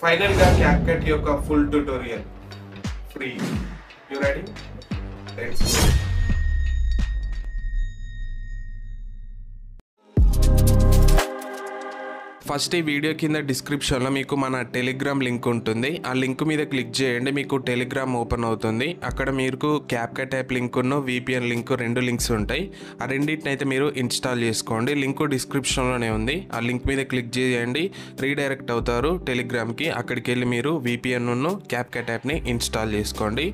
Final గా CapCut యొక్క full tutorial free. You ready? Let's go. First ఈ video కింద డిస్క్రిప్షన్లో మీకు మన టెలిగ్రామ్ లింక్ ఉంటుంది. ఆ లింక్ మీద క్లిక్ చేయండి, మీకు టెలిగ్రామ్ ఓపెన్ అవుతుంది. అక్కడ మీకు CapCut యాప్ లింక్ ఉన్న VPN లింక్, 2 లింక్స్ ఉంటాయి. ఆ రెండింటిని అయితే మీరు ఇన్స్టాల్ చేసుకోండి. లింక్ డిస్క్రిప్షన్లోనే ఉంది. ఆ లింక్ మీద క్లిక్ చేయండి, రీడైరెక్ట్ అవుతారు టెలిగ్రామ్కి. అక్కడికి వెళ్ళి మీరు VPN ఉన్న CapCut యాప్ని ఇన్స్టాల్ చేసుకోండి.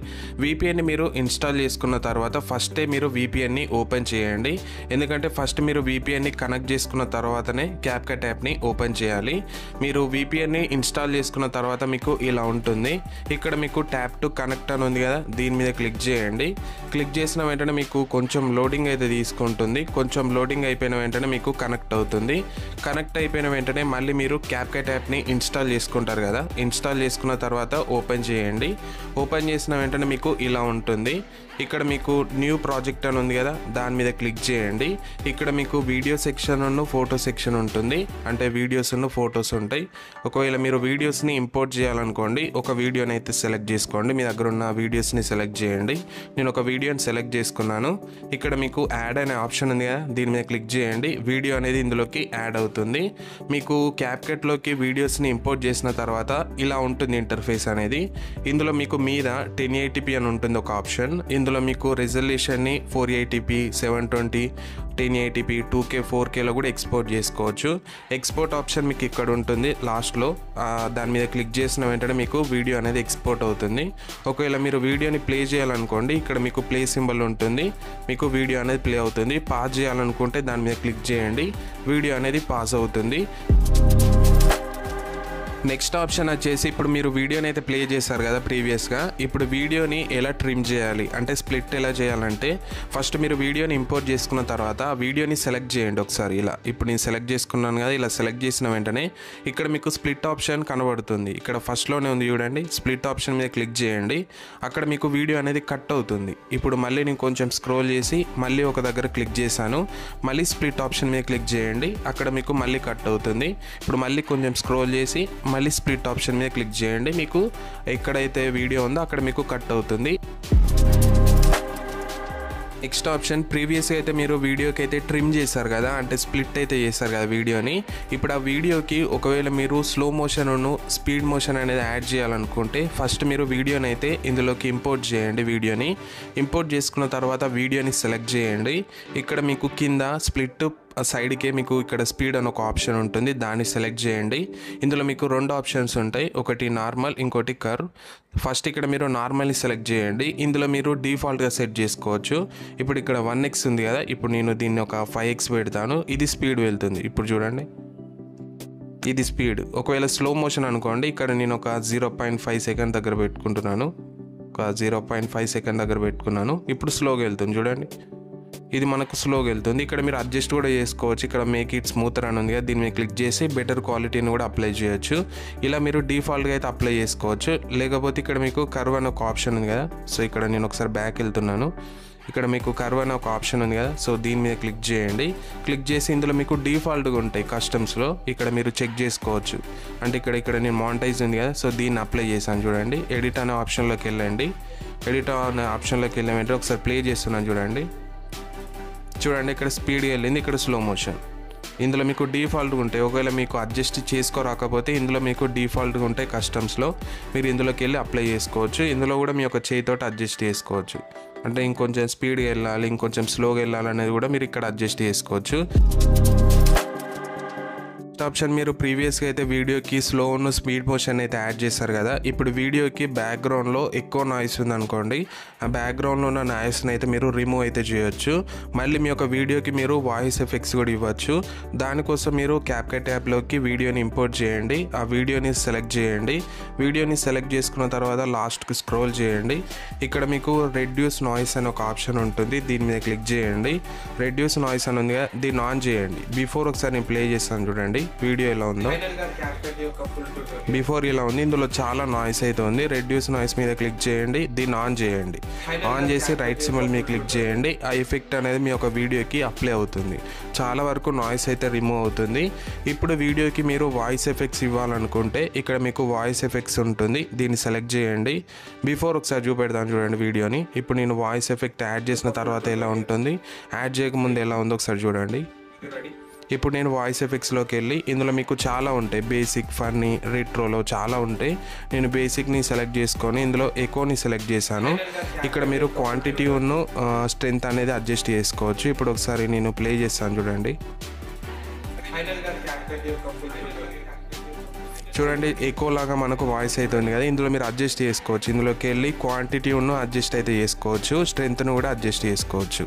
VPNని మీరు ఇన్స్టాల్ చేసుకున్న తర్వాత ఫస్టే మీరు VPNని ఓపెన్ చేయండి. ఎందుకంటే ఫస్ట్ మీరు VPNని కనెక్ట్ చేసుకున్న తర్వాతనే CapCut యాప్ని ఓపెన్ చేయాలి. మీరు VPNని ఇన్స్టాల్ చేసుకున్న తర్వాత మీకు ఇలా ఉంటుంది. ఇక్కడ మీకు ట్యాప్ టు కనెక్ట్ అని ఉంది కదా, దీని మీద క్లిక్ చేయండి. క్లిక్ చేసిన వెంటనే మీకు కొంచెం లోడింగ్ అయితే తీసుకుంటుంది. కొంచెం లోడింగ్ అయిపోయిన వెంటనే మీకు కనెక్ట్ అవుతుంది. కనెక్ట్ అయిపోయిన వెంటనే మళ్ళీ మీరు CapCut యాప్ని ఇన్స్టాల్ చేసుకుంటారు కదా, ఇన్స్టాల్ చేసుకున్న తర్వాత ఓపెన్ చేయండి. ఓపెన్ చేసిన వెంటనే మీకు ఇలా ఉంటుంది. ఇక్కడ మీకు న్యూ ప్రాజెక్ట్ అని ఉంది కదా, దాని మీద క్లిక్ చేయండి. ఇక్కడ మీకు వీడియో సెక్షన్ ఉన్న ఫోటో సెక్షన్ ఉంటుంది. అంటే వీడియోస్ ఉన్న ఫొటోస్ ఉంటాయి. ఒకవేళ మీరు వీడియోస్ని ఇంపోర్ట్ చేయాలనుకోండి, ఒక వీడియోని అయితే సెలెక్ట్ చేసుకోండి. మీ దగ్గర ఉన్న వీడియోస్ని సెలెక్ట్ చేయండి. నేను ఒక వీడియోని సెలెక్ట్ చేసుకున్నాను. ఇక్కడ మీకు యాడ్ అనే ఆప్షన్ ఉంది కదా, దీని మీద క్లిక్ చేయండి. వీడియో అనేది ఇందులోకి యాడ్ అవుతుంది. మీకు CapCutలోకి వీడియోస్ని ఇంపోర్ట్ చేసిన తర్వాత ఇలా ఉంటుంది ఇంటర్ఫేస్ అనేది. ఇందులో మీకు మీద 1080p అని ఉంటుంది ఒక ఆప్షన్. ఇందులో మీకు రెజల్యూషన్ని 480p, 720, 1080p, 2K, 4Kలో కూడా ఎక్స్పోర్ట్ చేసుకోవచ్చు. ఎక్స్పోర్ట్ ఆప్షన్ మీకు ఇక్కడ ఉంటుంది లాస్ట్లో. దాని మీద క్లిక్ చేసిన వెంటనే మీకు వీడియో అనేది ఎక్స్పోర్ట్ అవుతుంది. ఒకవేళ మీరు వీడియోని ప్లే చేయాలనుకోండి, ఇక్కడ మీకు ప్లే సింబల్ ఉంటుంది. మీకు వీడియో అనేది ప్లే అవుతుంది. పాజ్ చేయాలనుకుంటే దాని మీద క్లిక్ చేయండి, వీడియో అనేది పాజ్ అవుతుంది. నెక్స్ట్ ఆప్షన్ వచ్చేసి, ఇప్పుడు మీరు వీడియోని అయితే ప్లే చేశారు కదా ప్రీవియస్గా, ఇప్పుడు వీడియోని ఎలా ట్రిమ్ చేయాలి అంటే స్ప్లిట్ ఎలా చేయాలంటే, ఫస్ట్ మీరు వీడియోని ఇంపోర్ట్ చేసుకున్న తర్వాత ఆ వీడియోని సెలెక్ట్ చేయండి ఒకసారి. ఇలా ఇప్పుడు నేను సెలెక్ట్ చేసుకున్నాను కదా, ఇలా సెలెక్ట్ చేసిన వెంటనే ఇక్కడ మీకు స్ప్లిట్ ఆప్షన్ కనబడుతుంది. ఇక్కడ ఫస్ట్లోనే ఉంది చూడండి, స్ప్లిట్ ఆప్షన్ మీద క్లిక్ చేయండి. అక్కడ మీకు వీడియో అనేది కట్ అవుతుంది. ఇప్పుడు మళ్ళీ నేను కొంచెం స్క్రోల్ చేసి మళ్ళీ ఒక దగ్గర క్లిక్ చేశాను. మళ్ళీ స్ప్లిట్ ఆప్షన్ మీద క్లిక్ చేయండి, అక్కడ మీకు మళ్ళీ కట్ అవుతుంది. ఇప్పుడు మళ్ళీ కొంచెం స్క్రోల్ చేసి మళ్ళీ స్ప్లిట్ ఆప్షన్ మీద క్లిక్ చేయండి. మీకు ఎక్కడైతే వీడియో ఉందో అక్కడ మీకు కట్ అవుతుంది. నెక్స్ట్ ఆప్షన్, ప్రీవియస్గా అయితే మీరు వీడియోకి అయితే ట్రిమ్ చేశారు కదా, అంటే స్ప్లిట్ అయితే చేశారు కదా వీడియోని. ఇప్పుడు ఆ వీడియోకి ఒకవేళ మీరు స్లో మోషన్, స్పీడ్ మోషన్ అనేది యాడ్ చేయాలనుకుంటే ఫస్ట్ మీరు వీడియోని అయితే ఇందులోకి ఇంపోర్ట్ చేయండి. వీడియోని ఇంపోర్ట్ చేసుకున్న తర్వాత వీడియోని సెలెక్ట్ చేయండి. ఇక్కడ మీకు కింద స్ప్లిట్ సైడ్కే మీకు ఇక్కడ స్పీడ్ అని ఒక ఆప్షన్ ఉంటుంది, దాన్ని సెలెక్ట్ చేయండి. ఇందులో మీకు 2 ఆప్షన్స్ ఉంటాయి, ఒకటి నార్మల్, ఇంకోటి కర్వ్. ఫస్ట్ ఇక్కడ మీరు నార్మల్ని సెలెక్ట్ చేయండి. ఇందులో మీరు డిఫాల్ట్గా సెట్ చేసుకోవచ్చు. ఇప్పుడు ఇక్కడ 1x ఉంది కదా, ఇప్పుడు నేను దీన్ని ఒక 5x పెడతాను. ఇది స్పీడ్ వెళ్తుంది. ఇప్పుడు చూడండి, ఇది స్పీడ్. ఒకవేళ స్లో మోషన్ అనుకోండి, ఇక్కడ నేను ఒక 0.5 సెకండ్ దగ్గర పెట్టుకుంటున్నాను. ఒక 0.5 సెకండ్ దగ్గర పెట్టుకున్నాను. ఇప్పుడు స్లోగా వెళ్తుంది చూడండి, ఇది మనకు స్లోగా వెళ్తుంది. ఇక్కడ మీరు అడ్జస్ట్ కూడా చేసుకోవచ్చు. ఇక్కడ మేక్ ఇట్ స్మూతర్ అని ఉంది కదా, దీని మీద క్లిక్ చేసి బెటర్ క్వాలిటీని కూడా అప్లై చేయొచ్చు. ఇలా మీరు డిఫాల్ట్గా అయితే అప్లై చేసుకోవచ్చు. లేకపోతే ఇక్కడ మీకు కర్వ్ అని ఒక ఆప్షన్ ఉంది కదా, సో ఇక్కడ నేను ఒకసారి బ్యాక్ వెళ్తున్నాను. ఇక్కడ మీకు కర్వ్ అని ఒక ఆప్షన్ ఉంది కదా, సో దీని మీద క్లిక్ చేయండి. క్లిక్ చేసి ఇందులో మీకు డిఫాల్ట్గా ఉంటాయి కస్టమ్స్లో, ఇక్కడ మీరు చెక్ చేసుకోవచ్చు. అంటే ఇక్కడ నేను మానిటైజ్ ఉంది కదా, సో దీన్ని అప్లై చేశాను చూడండి. ఎడిట్ అనే ఆప్షన్లోకి వెళ్ళండి. ఎడిట్ అనే ఆప్షన్లోకి వెళ్ళిన వెంటనే ఒకసారి ప్లే చేస్తున్నాను చూడండి. ఇక్కడ స్పీడ్గా వెళ్ళింది, ఇక్కడ స్లో మోషన్. ఇందులో మీకు డిఫాల్ట్గా ఉంటాయి. ఒకవేళ మీకు అడ్జస్ట్ చేసుకోరాకపోతే ఇందులో మీకు డిఫాల్ట్గా ఉంటాయి కస్టమ్స్లో, మీరు ఇందులోకి వెళ్ళి అప్లై చేసుకోవచ్చు. ఇందులో కూడా మీ యొక్క చేతితోటి అడ్జస్ట్ చేసుకోవచ్చు. అంటే ఇంకొంచెం స్పీడ్గా వెళ్ళాలి, ఇంకొంచెం స్లోగా వెళ్ళాలి అనేది కూడా మీరు ఇక్కడ అడ్జస్ట్ చేసుకోవచ్చు. ఆప్షన్, మీరు ప్రీవియస్గా అయితే వీడియోకి స్లో ఉన్న స్పీడ్ మోషన్ అయితే యాడ్ చేశారు కదా, ఇప్పుడు వీడియోకి బ్యాక్గ్రౌండ్లో ఎక్కువ నాయిస్ ఉందనుకోండి, ఆ బ్యాక్గ్రౌండ్లో ఉన్న నాయిస్ని అయితే మీరు రిమూవ్ అయితే చేయొచ్చు. మళ్ళీ మీ యొక్క వీడియోకి మీరు వాయిస్ ఎఫెక్ట్స్ కూడా ఇవ్వచ్చు. దానికోసం మీరు CapCut యాప్లోకి వీడియోని ఇంపోర్ట్ చేయండి. ఆ వీడియోని సెలెక్ట్ చేయండి. వీడియోని సెలెక్ట్ చేసుకున్న తర్వాత లాస్ట్కి స్క్రోల్ చేయండి. ఇక్కడ మీకు రెడ్యూస్ నాయిస్ అని ఒక ఆప్షన్ ఉంటుంది, దీని మీద క్లిక్ చేయండి. రెడ్యూస్ నాయిస్ అని ఉంది కదా, దీన్ని ఆన్ చేయండి. బిఫోర్ ఒకసారి నేను ప్లే చేస్తాను చూడండి. వీడియో ఎలా ఉందో. బిఫోర్ ఇలా ఉంది, ఇందులో చాలా నాయిస్ అయితే ఉంది. రెడ్యూస్ నాయిస్ మీద క్లిక్ చేయండి, దీన్ని ఆన్ చేయండి. ఆన్ చేసి రైట్ సింబల్ మీద క్లిక్ చేయండి. ఆ ఎఫెక్ట్ అనేది మీ యొక్క వీడియోకి అప్లై అవుతుంది. చాలా వరకు నాయిస్ అయితే రిమూవ్ అవుతుంది. ఇప్పుడు వీడియోకి మీరు వాయిస్ ఎఫెక్ట్స్ ఇవ్వాలనుకుంటే ఇక్కడ మీకు వాయిస్ ఎఫెక్ట్స్ ఉంటుంది, దీన్ని సెలెక్ట్ చేయండి. బిఫోర్ ఒకసారి చూపెడతాను చూడండి వీడియోని. ఇప్పుడు నేను వాయిస్ ఎఫెక్ట్ యాడ్ చేసిన తర్వాత ఎలా ఉంటుంది, యాడ్ చేయకముందు ఎలా ఉందో ఒకసారి చూడండి. ఇప్పుడు నేను వాయిస్ ఎఫెక్ట్స్లోకి వెళ్ళి ఇందులో మీకు చాలా ఉంటాయి, బేసిక్, ఫన్నీ, రెట్రోలో చాలా ఉంటాయి. నేను బేసిక్ని సెలెక్ట్ చేసుకొని ఇందులో ఎకోని సెలెక్ట్ చేశాను. ఇక్కడ మీరు క్వాంటిటీ ఉన్న స్ట్రెంత్ అనేది అడ్జస్ట్ చేసుకోవచ్చు. ఇప్పుడు ఒకసారి నేను ప్లే చేస్తాను చూడండి. చూడండి ఎకో లాగా మనకు వాయిస్ అయితే ఉంది కదా, ఇందులో మీరు అడ్జస్ట్ చేసుకోవచ్చు. ఇందులోకి వెళ్ళి క్వాంటిటీ ఉన్న అడ్జస్ట్ అయితే చేసుకోవచ్చు, స్ట్రెంత్ను కూడా అడ్జస్ట్ చేసుకోవచ్చు.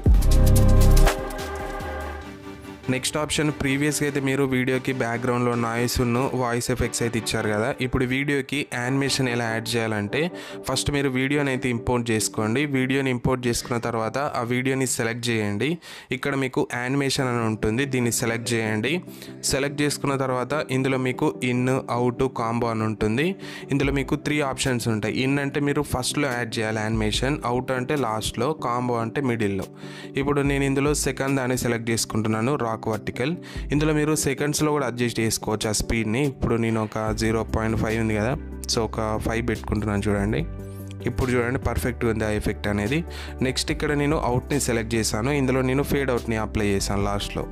నెక్స్ట్ ఆప్షన్, ప్రీవియస్గా అయితే మీరు వీడియోకి బ్యాక్గ్రౌండ్లో నాయిస్ ఉన్న వాయిస్ ఎఫెక్ట్స్ అయితే ఇచ్చారు కదా. ఇప్పుడు వీడియోకి యానిమేషన్ ఎలా యాడ్ చేయాలంటే ఫస్ట్ మీరు వీడియోని అయితే ఇంపోర్ట్ చేసుకోండి. వీడియోని ఇంపోర్ట్ చేసుకున్న తర్వాత ఆ వీడియోని సెలెక్ట్ చేయండి. ఇక్కడ మీకు యానిమేషన్ అని ఉంటుంది, దీన్ని సెలెక్ట్ చేయండి. సెలెక్ట్ చేసుకున్న తర్వాత ఇందులో మీకు ఇన్, అవుట్, కాంబో అని ఉంటుంది. ఇందులో మీకు 3 ఆప్షన్స్ ఉంటాయి. ఇన్ అంటే మీరు ఫస్ట్లో యాడ్ చేయాలి యానిమేషన్, అవుట్ అంటే లాస్ట్లో, కాంబో అంటే మిడిల్లో. ఇప్పుడు నేను ఇందులో సెకండ్ దాన్ని సెలెక్ట్ చేసుకుంటున్నాను, రాక్ వర్టికల్. ఇందులో మీరు సెకండ్స్లో కూడా అడ్జస్ట్ చేసుకోవచ్చు ఆ స్పీడ్ని. ఇప్పుడు నేను ఒక 0.5 ఉంది కదా, సో ఒక 5 పెట్టుకుంటున్నాను చూడండి. ఇప్పుడు చూడండి పర్ఫెక్ట్గా ఉంది ఆ ఎఫెక్ట్ అనేది. నెక్స్ట్ ఇక్కడ నేను అవుట్ని సెలెక్ట్ చేశాను, ఇందులో నేను ఫేడ్ అవుట్ని అప్లై చేశాను లాస్ట్లో.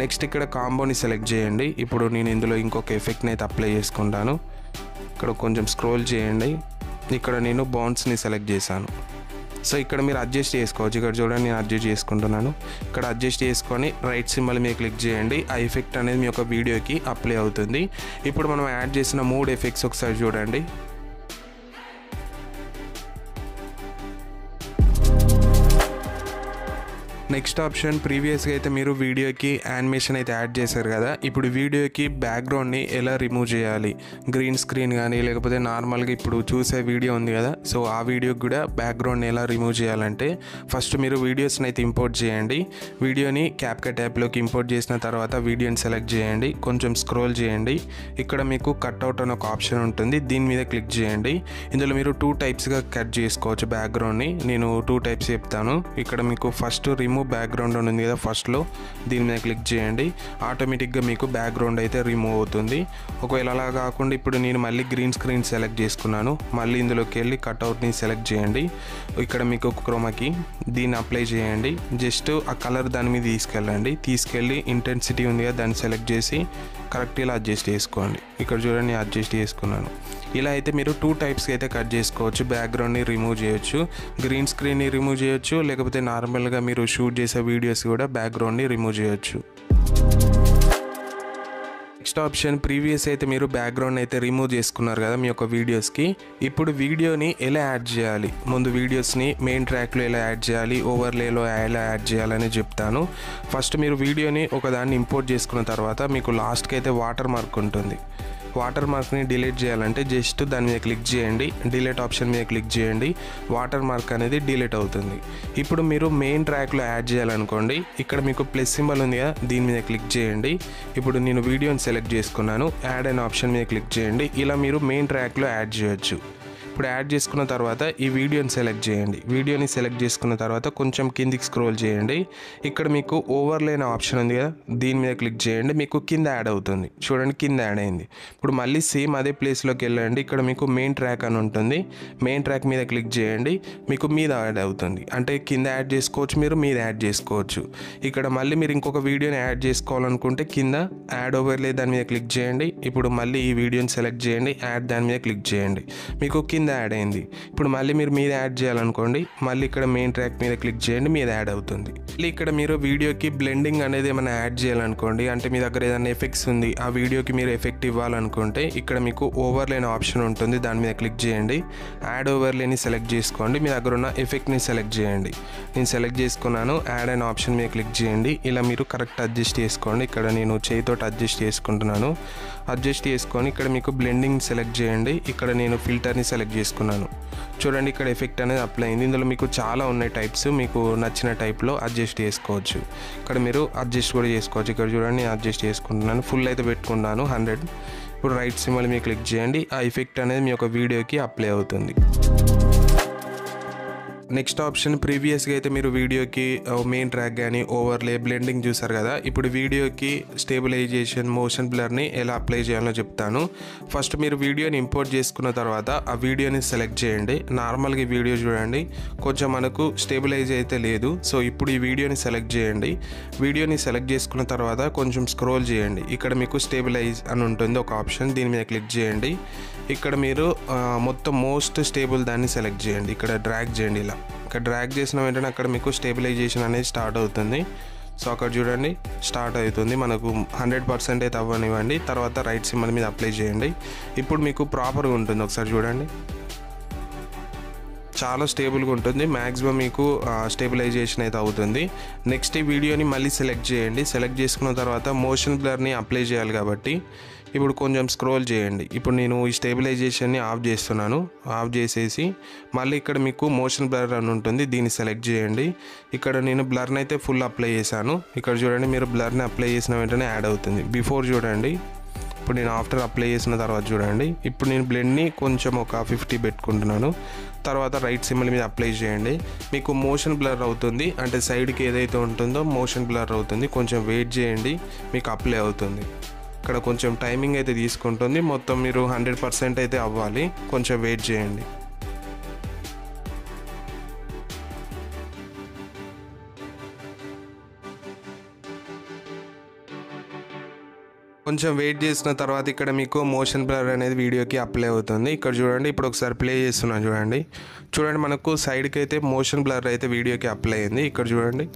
నెక్స్ట్ ఇక్కడ కాంబోని సెలెక్ట్ చేయండి. ఇప్పుడు నేను ఇందులో ఇంకొక ఎఫెక్ట్ని అయితే అప్లై చేసుకుంటాను. ఇక్కడ కొంచెం స్క్రోల్ చేయండి, ఇక్కడ నేను బౌన్స్ని సెలెక్ట్ చేశాను. సో ఇక్కడ మీరు అడ్జస్ట్ చేసుకోవచ్చు. ఇక్కడ చూడండి నేను అడ్జస్ట్ చేసుకుంటున్నాను. ఇక్కడ అడ్జస్ట్ చేసుకొని రైట్ సింబల్ మీద క్లిక్ చేయండి. ఆ ఎఫెక్ట్ అనేది మీ యొక్క వీడియోకి అప్లై అవుతుంది. ఇప్పుడు మనం యాడ్ చేసిన 3 ఎఫెక్ట్స్ ఒకసారి చూడండి. నెక్స్ట్ ఆప్షన్, ప్రీవియస్గా అయితే మీరు వీడియోకి యానిమేషన్ అయితే యాడ్ చేశారు కదా, ఇప్పుడు వీడియోకి బ్యాక్గ్రౌండ్ని ఎలా రిమూవ్ చేయాలి, గ్రీన్ స్క్రీన్ కానీ లేకపోతే నార్మల్గా ఇప్పుడు చూసే వీడియో ఉంది కదా, సో ఆ వీడియోకి కూడా బ్యాక్గ్రౌండ్ని ఎలా రిమూవ్ చేయాలంటే ఫస్ట్ మీరు వీడియోస్ని అయితే ఇంపోర్ట్ చేయండి. వీడియోని క్యాప్కట్ యాప్లోకి ఇంపోర్ట్ చేసిన తర్వాత వీడియోని సెలెక్ట్ చేయండి, కొంచెం స్క్రోల్ చేయండి. ఇక్కడ మీకు కట్అవుట్ అని ఒక ఆప్షన్ ఉంటుంది, దీని మీద క్లిక్ చేయండి. ఇందులో మీరు 2 టైప్స్గా కట్ చేసుకోవచ్చు బ్యాక్గ్రౌండ్ని. నేను 2 టైప్స్ చెప్తాను. ఇక్కడ మీకు ఫస్ట్ రిమూవ్ బ్యాక్గ్రౌండ్ ఉంది కదా, ఫస్ట్లో దీని మీద క్లిక్ చేయండి. ఆటోమేటిక్గా మీకు బ్యాక్గ్రౌండ్ అయితే రిమూవ్ అవుతుంది. ఒకవేళ అలా కాకుండా ఇప్పుడు నేను మళ్ళీ గ్రీన్ స్క్రీన్ సెలెక్ట్ చేసుకున్నాను. మళ్ళీ ఇందులోకి వెళ్ళి కట్అవుట్ని సెలెక్ట్ చేయండి. ఇక్కడ మీకు క్రోమాకి దీన్ని అప్లై చేయండి. జస్ట్ ఆ కలర్ దాని మీద తీసుకెళ్ళి ఇంటెన్సిటీ ఉంది కదా దాన్ని సెలెక్ట్ చేసి కరెక్ట్ ఇలా అడ్జస్ట్ చేసుకోండి. ఇక్కడ చూడండి అడ్జస్ట్ చేసుకున్నాను. ఇలా అయితే మీరు 2 టైప్స్కి అయితే కట్ చేసుకోవచ్చు. బ్యాక్గ్రౌండ్ని రిమూవ్ చేయొచ్చు, గ్రీన్ స్క్రీన్ని రిమూవ్ చేయొచ్చు, లేకపోతే నార్మల్గా మీరు షూట్ చేసే వీడియోస్ కూడా బ్యాక్గ్రౌండ్ని రిమూవ్ చేయొచ్చు. నెక్స్ట్ ఆప్షన్, ప్రీవియస్ అయితే మీరు బ్యాక్గ్రౌండ్ అయితే రిమూవ్ చేసుకున్నారు కదా మీ యొక్క వీడియోస్కి. ఇప్పుడు వీడియోని ఎలా యాడ్ చేయాలి, ముందు వీడియోస్ని మెయిన్ ట్రాక్లో ఎలా యాడ్ చేయాలి, ఓవర్లేలో ఎలా యాడ్ చేయాలని చెప్తాను. ఫస్ట్ మీరు వీడియోని ఒకదాన్ని ఇంపోర్ట్ చేసుకున్న తర్వాత మీకు లాస్ట్కి అయితే వాటర్ మార్క్ ఉంటుంది. వాటర్ మార్క్ని డిలీట్ చేయాలంటే జస్ట్ దాని మీద క్లిక్ చేయండి, డిలీట్ ఆప్షన్ మీద క్లిక్ చేయండి, వాటర్ మార్క్ అనేది డిలీట్ అవుతుంది. ఇప్పుడు మీరు మెయిన్ ట్రాక్లో యాడ్ చేయాలనుకోండి, ఇక్కడ మీకు ప్లస్ సింబల్ ఉంది కదా దీని మీద క్లిక్ చేయండి. ఇప్పుడు నేను వీడియోని సెలెక్ట్ చేసుకున్నాను, యాడ్ అనే ఆప్షన్ మీద క్లిక్ చేయండి. ఇలా మీరు మెయిన్ ట్రాక్లో యాడ్ చేయొచ్చు. ఇప్పుడు యాడ్ చేసుకున్న తర్వాత ఈ వీడియోని సెలెక్ట్ చేయండి. వీడియోని సెలెక్ట్ చేసుకున్న తర్వాత కొంచెం కిందికి స్క్రోల్ చేయండి. ఇక్కడ మీకు ఓవర్లే అనే ఆప్షన్ ఉంది కదా దీని మీద క్లిక్ చేయండి, మీకు కింద యాడ్ అవుతుంది. చూడండి కింద యాడ్ అయింది. ఇప్పుడు మళ్ళీ సేమ్ అదే ప్లేస్లోకి వెళ్ళండి. ఇక్కడ మీకు మెయిన్ ట్రాక్ అని ఉంటుంది, మెయిన్ ట్రాక్ మీద క్లిక్ చేయండి, మీకు మీద యాడ్ అవుతుంది. అంటే కింద యాడ్ చేసుకోవచ్చు, మీరు మీద యాడ్ చేసుకోవచ్చు. ఇక్కడ మళ్ళీ మీరు ఇంకొక వీడియోని యాడ్ చేసుకోవాలనుకుంటే కింద యాడ్ ఓవర్లే దాని మీద క్లిక్ చేయండి. ఇప్పుడు మళ్ళీ ఈ వీడియోని సెలెక్ట్ చేయండి, యాడ్ దాని మీద క్లిక్ చేయండి, మీకు కింద యాడ్ అయింది. ఇప్పుడు మళ్ళీ మీరు మీద యాడ్ చేయాలనుకోండి, మళ్ళీ ఇక్కడ మెయిన్ ట్రాక్ మీద క్లిక్ చేయండి, మీద యాడ్ అవుతుంది. మళ్ళీ ఇక్కడ మీరు వీడియోకి బ్లెండింగ్ అనేది ఏమైనా యాడ్ చేయాలనుకోండి, అంటే మీ దగ్గర ఏదైనా ఎఫెక్ట్స్ ఉంది ఆ వీడియోకి మీరు ఎఫెక్ట్ ఇవ్వాలనుకుంటే ఇక్కడ మీకు ఓవర్లే అనే ఆప్షన్ ఉంటుంది, దాని మీద క్లిక్ చేయండి, యాడ్ ఓవర్లేని సెలెక్ట్ చేసుకోండి, మీ దగ్గర ఉన్న ఎఫెక్ట్ని సెలెక్ట్ చేయండి. నేను సెలెక్ట్ చేసుకున్నాను, యాడ్ అనే ఆప్షన్ మీద క్లిక్ చేయండి. ఇలా మీరు కరెక్ట్ అడ్జస్ట్ చేసుకోండి. ఇక్కడ నేను చేయితో అడ్జస్ట్ చేసుకుంటున్నాను. అడ్జస్ట్ చేసుకొని ఇక్కడ మీకు బ్లెండింగ్ సెలెక్ట్ చేయండి. ఇక్కడ నేను ఫిల్టర్ని సెలెక్ట్ చేసుకున్నాను. చూడండి ఇక్కడ ఎఫెక్ట్ అనేది అప్లై అయింది. ఇందులో మీకు చాలా ఉన్నాయి టైప్స్, మీకు నచ్చిన టైప్లో అడ్జస్ట్ చేసుకోవచ్చు. ఇక్కడ మీరు అడ్జస్ట్ కూడా చేసుకోవచ్చు. ఇక్కడ చూడండి నేను అడ్జస్ట్ చేసుకుంటున్నాను, ఫుల్ అయితే పెట్టుకున్నాను 100. ఇప్పుడు రైట్ సింబల్ మీద క్లిక్ చేయండి. ఆ ఎఫెక్ట్ అనేది మీ యొక్క వీడియోకి అప్లై అవుతుంది. నెక్స్ట్ ఆప్షన్ ప్రీవియస్గా అయితే మీరు వీడియోకి మెయిన్ ట్రాక్ కానీ ఓవర్లే బ్లెండింగ్ చూసారు కదా. ఇప్పుడు వీడియోకి స్టేబిలైజేషన్ మోషన్ బ్లర్ని ఎలా అప్లై చేయాలో చెప్తాను. ఫస్ట్ మీరు వీడియోని ఇంపోర్ట్ చేసుకున్న తర్వాత ఆ వీడియోని సెలెక్ట్ చేయండి. నార్మల్గా ఈ వీడియో చూడండి కొంచెం మనకు స్టేబిలైజ్ అయితే లేదు. సో ఇప్పుడు ఈ వీడియోని సెలెక్ట్ చేయండి. వీడియోని సెలెక్ట్ చేసుకున్న తర్వాత కొంచెం స్క్రోల్ చేయండి. ఇక్కడ మీకు స్టేబిలైజ్ అని ఉంటుంది ఒక ఆప్షన్, దీని మీద క్లిక్ చేయండి. ఇక్కడ మీరు మొత్తం మోస్ట్ స్టేబుల్ దాన్ని సెలెక్ట్ చేయండి. ఇక్కడ డ్రాగ్ చేయండి. ఇలా ఇక్కడ డ్రాగ్ చేసిన వెంటనే అక్కడ మీకు స్టేబిలైజేషన్ అనేది స్టార్ట్ అవుతుంది. సో అక్కడ చూడండి స్టార్ట్ అవుతుంది. మనకు 100% అయితే అవ్వనివ్వండి. తర్వాత రైట్ సింబల్ మీద అప్లై చేయండి. ఇప్పుడు మీకు ప్రాపర్గా ఉంటుంది. ఒకసారి చూడండి చాలా స్టేబుల్గా ఉంటుంది. మ్యాక్సిమం మీకు స్టేబిలైజేషన్ అయితే అవుతుంది. నెక్స్ట్ ఈ వీడియోని మళ్ళీ సెలెక్ట్ చేయండి. సెలెక్ట్ చేసుకున్న తర్వాత మోషన్ బ్లర్ని అప్లై చేయాలి కాబట్టి ఇప్పుడు కొంచెం స్క్రోల్ చేయండి. ఇప్పుడు నేను ఈ స్టేబిలైజేషన్ని ఆఫ్ చేస్తున్నాను. ఆఫ్ చేసేసి మళ్ళీ ఇక్కడ మీకు మోషన్ బ్లర్ అని ఉంటుంది, దీన్ని సెలెక్ట్ చేయండి. ఇక్కడ నేను బ్లర్ని అయితే ఫుల్ అప్లై చేశాను. ఇక్కడ చూడండి మీరు బ్లర్ని అప్లై చేసిన వెంటనే యాడ్ అవుతుంది. బిఫోర్ చూడండి, ఇప్పుడు నేను ఆఫ్టర్ అప్లై చేసిన తర్వాత చూడండి. ఇప్పుడు నేను బ్లెండ్ని కొంచెం ఒక 50 పెట్టుకుంటున్నాను. తర్వాత రైట్ సింబల్ మీద అప్లై చేయండి. మీకు మోషన్ బ్లర్ అవుతుంది, అంటే సైడ్కి ఏదైతే ఉంటుందో మోషన్ బ్లర్ అవుతుంది. కొంచెం వెయిట్ చేయండి, మీకు అప్లై అవుతుంది. ఇక్కడ కొంచెం టైమింగ్ అయితే తీసుకుంటుంది. మొత్తం మీరు 100% అయితే అవ్వాలి, కొంచెం వెయిట్ చేయండి. కొంచెం వెయిట్ చేసిన తర్వాత ఇక్కడ మీకు మోషన్ బ్లర్ అనేది వీడియోకి అప్లై అవుతుంది. ఇక్కడ చూడండి ఇప్పుడు ఒకసారి ప్లే చేస్తున్నాను. చూడండి మనకు సైడ్కి అయితే మోషన్ బ్లర్ అయితే వీడియోకి అప్లై అయింది. ఇక్కడ చూడండి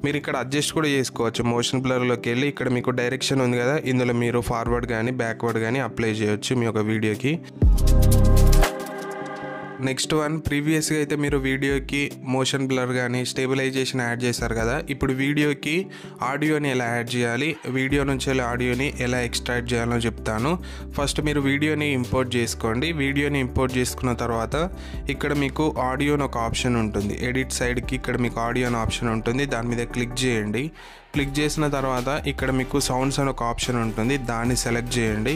మీరు ఇక్కడ అడ్జస్ట్ కూడా చేసుకోవచ్చు. మోషన్ బ్లర్లోకి వెళ్ళి ఇక్కడ మీకు డైరెక్షన్ ఉంది కదా, ఇందులో మీరు ఫార్వర్డ్ కానీ బ్యాక్వర్డ్ కానీ అప్లై చేయొచ్చు మీ యొక్క వీడియోకి. నెక్స్ట్ వన్ ప్రీవియస్గా అయితే మీరు వీడియోకి మోషన్ బ్లర్ కానీ స్టేబిలైజేషన్ యాడ్ చేశారు కదా. ఇప్పుడు వీడియోకి ఆడియోని ఎలా యాడ్ చేయాలి, వీడియో నుంచి ఆడియోని ఎలా ఎక్స్ట్రాక్ట్ చేయాలో చెప్తాను. ఫస్ట్ మీరు వీడియోని ఇంపోర్ట్ చేసుకోండి. వీడియోని ఇంపోర్ట్ చేసుకున్న తర్వాత ఇక్కడ మీకు ఆడియో అని ఒక ఆప్షన్ ఉంటుంది. ఎడిట్ సైడ్కి ఇక్కడ మీకు ఆడియో అని ఆప్షన్ ఉంటుంది, దాని మీద క్లిక్ చేయండి. క్లిక్ చేసిన తర్వాత ఇక్కడ మీకు సౌండ్స్ అని ఒక ఆప్షన్ ఉంటుంది, దాన్ని సెలెక్ట్ చేయండి.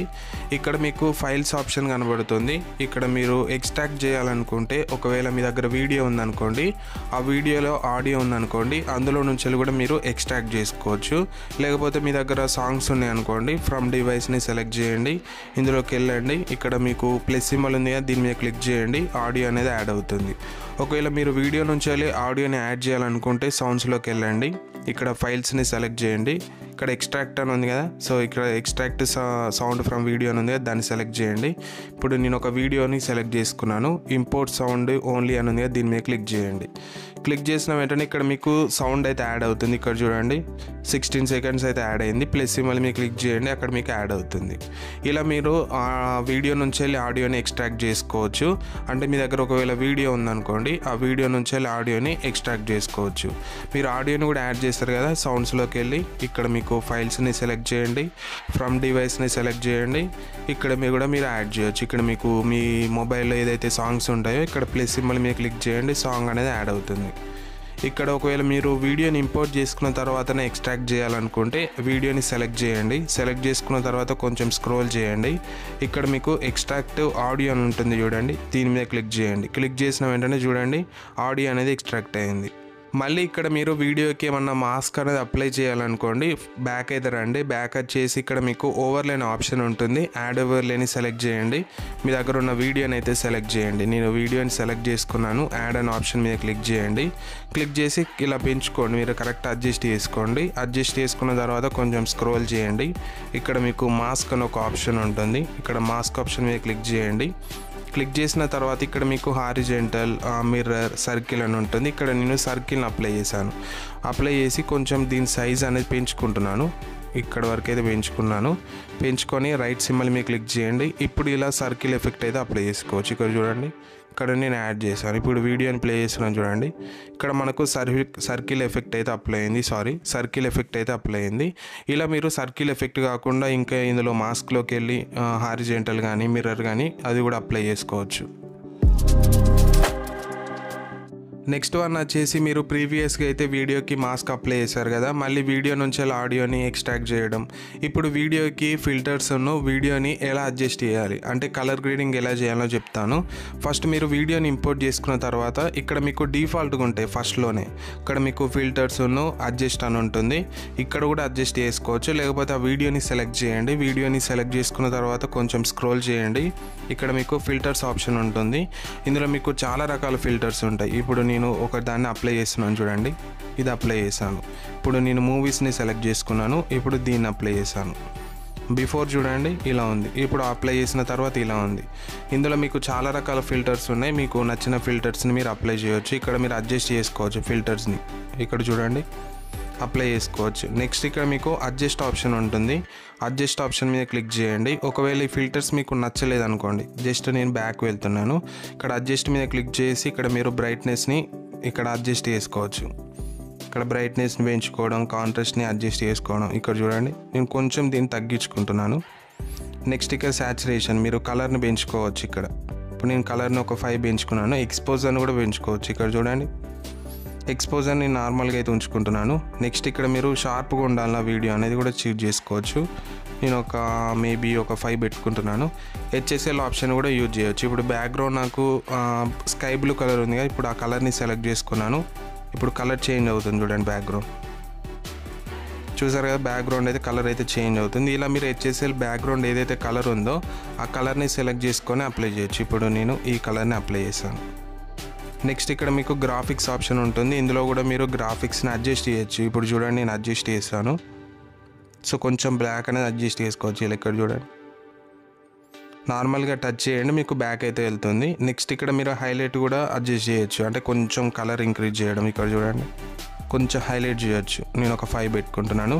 ఇక్కడ మీకు ఫైల్స్ ఆప్షన్ కనబడుతుంది. ఇక్కడ మీరు ఎక్స్ట్రాక్ట్ చేయాలనుకుంటే ఒకవేళ మీ దగ్గర వీడియో ఉందనుకోండి, ఆ వీడియోలో ఆడియో ఉందనుకోండి, అందులో నుంచి కూడా మీరు ఎక్స్ట్రాక్ట్ చేసుకోవచ్చు. లేకపోతే మీ దగ్గర సాంగ్స్ ఉన్నాయనుకోండి, ఫ్రమ్ డివైస్ని సెలెక్ట్ చేయండి. ఇందులోకి వెళ్ళండి. ఇక్కడ మీకు ప్లస్ సింబల్ ఉంది కదా, దీని మీద క్లిక్ చేయండి. ఆడియో అనేది యాడ్ అవుతుంది. ఒకవేళ మీరు వీడియో నుంచి ఆడియోని యాడ్ చేయాలనుకుంటే సౌండ్స్లోకి వెళ్ళండి. ఇక్కడ ఫైల్స్ని సెలెక్ట్ చేయండి. ఇక్కడ ఎక్స్ట్రాక్ట్ అని ఉంది కదా, సో ఇక్కడ ఎక్స్ట్రాక్ట్ సౌండ్ ఫ్రమ్ వీడియో అని ఉంది కదా, దాన్ని సెలెక్ట్ చేయండి. ఇప్పుడు నేను ఒక వీడియోని సెలెక్ట్ చేసుకున్నాను. ఇంపోర్ట్ సౌండ్ ఓన్లీ అని ఉంది కదా, దీని మీద క్లిక్ చేయండి. క్లిక్ చేసిన వెంటనే ఇక్కడ మీకు సౌండ్ అయితే యాడ్ అవుతుంది. ఇక్కడ చూడండి 16 seconds అయితే యాడ్ అయింది. ప్లస్ సింబల్ మీద క్లిక్ చేయండి, అక్కడ మీకు యాడ్ అవుతుంది. ఇలా మీరు ఆ వీడియో నుంచి ఆడియోని ఎక్స్ట్రాక్ట్ చేసుకోవచ్చు. అంటే మీ దగ్గర ఒకవేళ వీడియో ఉందనుకోండి, ఆ వీడియో నుంచి ఆడియోని ఎక్స్ట్రాక్ట్ చేసుకోవచ్చు. మీరు ఆడియోని కూడా యాడ్ చేస్తారు కదా, సౌండ్స్లోకి వెళ్ళి ఇక్కడ మీకు ఫైల్స్ని సెలెక్ట్ చేయండి. ఫ్రమ్ డివైస్ని సెలెక్ట్ చేయండి. ఇక్కడ మీరు కూడా మీరు యాడ్ చేయొచ్చు. ఇక్కడ మీకు మీ మొబైల్లో ఏదైతే సాంగ్స్ ఉంటాయో ఇక్కడ ప్లస్ సింబల్ మీద క్లిక్ చేయండి, సాంగ్ అనేది యాడ్ అవుతుంది. ఇక్కడ ఒకవేళ మీరు వీడియోని ఇంపోర్ట్ చేసుకున్న తర్వాతనే ఎక్స్ట్రాక్ట్ చేయాలనుకుంటే వీడియోని సెలెక్ట్ చేయండి. సెలెక్ట్ చేసుకున్న తర్వాత కొంచెం స్క్రోల్ చేయండి. ఇక్కడ మీకు ఎక్స్ట్రాక్ట్ ఆడియో అని ఉంటుంది చూడండి, దీని మీద క్లిక్ చేయండి. క్లిక్ చేసిన వెంటనే చూడండి ఆడియో అనేది ఎక్స్ట్రాక్ట్ అయింది. మళ్ళీ ఇక్కడ మీరు వీడియోకి ఏమన్నా మాస్క్ అనేది అప్లై చేయాలనుకోండి, బ్యాక్ అయితే రండి. బ్యాక్ వచ్చేసి ఇక్కడ మీకు ఓవర్లే అనే ఆప్షన్ ఉంటుంది, యాడ్ ఓవర్లేని సెలెక్ట్ చేయండి. మీ దగ్గర ఉన్న వీడియోని అయితే సెలెక్ట్ చేయండి. నేను వీడియోని సెలెక్ట్ చేసుకున్నాను. యాడ్ అనే ఆప్షన్ మీద క్లిక్ చేయండి. క్లిక్ చేసి ఇలా పెంచుకోండి, మీరు కరెక్ట్ అడ్జస్ట్ చేసుకోండి. అడ్జస్ట్ చేసుకున్న తర్వాత కొంచెం స్క్రోల్ చేయండి. ఇక్కడ మీకు మాస్క్ అని ఒక ఆప్షన్ ఉంటుంది, ఇక్కడ మాస్క్ ఆప్షన్ మీద క్లిక్ చేయండి. క్లిక్ చేసిన తర్వాత ఇక్కడ మీకు హారిజెంటల్, మిర్రర్, సర్కిల్ అని ఉంటుంది. ఇక్కడ నేను సర్కిల్ని అప్లై చేశాను. అప్లై చేసి కొంచెం దీని సైజ్ అనేది పెంచుకుంటున్నాను. ఇక్కడ వరకు అయితే పెంచుకొని రైట్ సింబల్ మీద క్లిక్ చేయండి. ఇప్పుడు ఇలా సర్కిల్ ఎఫెక్ట్ అయితే అప్లై చేసుకోవచ్చు. ఇక్కడ చూడండి అక్కడ నేను యాడ్ చేశాను. ఇప్పుడు వీడియోని ప్లే చేస్తున్నాను చూడండి. ఇక్కడ మనకు సర్కిల్ ఎఫెక్ట్ అయితే అప్లై అయింది. సర్కిల్ ఎఫెక్ట్ అయితే అప్లై అయింది. ఇలా మీరు సర్కిల్ ఎఫెక్ట్ కాకుండా ఇంకా ఇందులో మాస్క్లోకి వెళ్ళి హారిజెంటల్ కానీ మిర్రర్ కానీ అది కూడా అప్లై చేసుకోవచ్చు. నెక్స్ట్ వన్ వచ్చేసి మీరు ప్రీవియస్గా అయితే వీడియోకి మాస్క్ అప్లై చేశారు కదా, మళ్ళీ వీడియో నుంచి ఆడియోని ఎక్స్ట్రాక్ట్ చేయడం. ఇప్పుడు వీడియోకి ఫిల్టర్స్ను వీడియోని ఎలా అడ్జస్ట్ చేయాలి అంటే కలర్ గ్రేడింగ్ ఎలా చేయాలో చెప్తాను. ఫస్ట్ మీరు వీడియోని ఇంపోర్ట్ చేసుకున్న తర్వాత ఇక్కడ మీకు డిఫాల్ట్గా ఉంటాయి ఫస్ట్లోనే. ఇక్కడ మీకు ఫిల్టర్స్ను అడ్జస్ట్ అని ఉంటుంది, ఇక్కడ కూడా అడ్జస్ట్ చేసుకోవచ్చు. లేకపోతే ఆ వీడియోని సెలెక్ట్ చేయండి. వీడియోని సెలెక్ట్ చేసుకున్న తర్వాత కొంచెం స్క్రోల్ చేయండి. ఇక్కడ మీకు ఫిల్టర్స్ ఆప్షన్ ఉంటుంది. ఇందులో మీకు చాలా రకాల ఫిల్టర్స్ ఉంటాయి. ఇప్పుడు నేను ఒక దాన్ని అప్లై చేస్తున్నాను చూడండి. ఇది అప్లై చేశాను. ఇప్పుడు నేను మూవీస్ని సెలెక్ట్ చేసుకున్నాను. ఇప్పుడు దీన్ని అప్లై చేశాను. బిఫోర్ చూడండి ఇలా ఉంది, ఇప్పుడు అప్లై చేసిన తర్వాత ఇలా ఉంది. ఇందులో మీకు చాలా రకాల ఫిల్టర్స్ ఉన్నాయి. మీకు నచ్చిన ఫిల్టర్స్ని మీరు అప్లై చేయవచ్చు. ఇక్కడ మీరు అడ్జస్ట్ చేసుకోవచ్చు ఫిల్టర్స్ని. ఇక్కడ చూడండి అప్లై చేసుకోవచ్చు. నెక్స్ట్ ఇక్కడ మీకు అడ్జస్ట్ ఆప్షన్ ఉంటుంది. అడ్జస్ట్ ఆప్షన్ మీద క్లిక్ చేయండి. ఒకవేళ ఈ ఫిల్టర్స్ మీకు నచ్చలేదు అనుకోండి, జస్ట్ నేను బ్యాక్ వెళ్తున్నాను. ఇక్కడ అడ్జస్ట్ మీద క్లిక్ చేసి ఇక్కడ మీరు బ్రైట్నెస్ని ఇక్కడ అడ్జస్ట్ చేసుకోవచ్చు. ఇక్కడ బ్రైట్నెస్ని పెంచుకోవడం, కాంట్రాస్ట్ని అడ్జస్ట్ చేసుకోవడం. ఇక్కడ చూడండి నేను కొంచెం దీన్ని తగ్గించుకుంటున్నాను. నెక్స్ట్ ఇక్కడ సాచురేషన్, మీరు కలర్ని పెంచుకోవచ్చు. ఇక్కడ ఇప్పుడు నేను కలర్ని ఒక 5 పెంచుకున్నాను. ఎక్స్పోజర్ని కూడా పెంచుకోవచ్చు. ఇక్కడ చూడండి ఎక్స్పోజర్ని నార్మల్గా అయితే ఉంచుకుంటున్నాను. నెక్స్ట్ ఇక్కడ మీరు షార్ప్గా ఉండాలన్న వీడియో అనేది కూడా చూస్ చేసుకోవచ్చు. నేను మేబీ ఒక 5 పెట్టుకుంటున్నాను. హెచ్ఎస్ఎల్ ఆప్షన్ కూడా యూజ్ చేయొచ్చు. ఇప్పుడు బ్యాక్గ్రౌండ్ నాకు స్కై బ్లూ కలర్ ఉంది కదా, ఇప్పుడు ఆ కలర్ని సెలెక్ట్ చేసుకున్నాను. ఇప్పుడు కలర్ చేంజ్ అవుతుంది చూడండి. బ్యాక్గ్రౌండ్ చూసారు కదా, బ్యాక్గ్రౌండ్ అయితే కలర్ అయితే చేంజ్ అవుతుంది. ఇలా మీరు హెచ్ఎస్ఎల్ బ్యాక్గ్రౌండ్ ఏదైతే కలర్ ఉందో ఆ కలర్ని సెలెక్ట్ చేసుకొని అప్లై చేయొచ్చు. ఇప్పుడు నేను ఈ కలర్ని అప్లై చేశాను. నెక్స్ట్ ఇక్కడ మీకు గ్రాఫిక్స్ ఆప్షన్ ఉంటుంది. ఇందులో కూడా మీరు గ్రాఫిక్స్ని అడ్జస్ట్ చేయొచ్చు. ఇప్పుడు చూడండి నేను అడ్జస్ట్ చేస్తాను. సో కొంచెం బ్లాక్ అనేది అడ్జస్ట్ చేసుకోవచ్చు. ఇలా ఇక్కడ చూడండి నార్మల్గా టచ్ చేయండి, మీకు బ్యాక్ అయితే వెళ్తుంది. నెక్స్ట్ ఇక్కడ మీరు హైలైట్ కూడా అడ్జస్ట్ చేయొచ్చు, అంటే కొంచెం కలర్ ఇంక్రీజ్ చేయడం. ఇక్కడ చూడండి కొంచెం హైలైట్ చేయొచ్చు. నేను ఒక 5 పెట్టుకుంటున్నాను.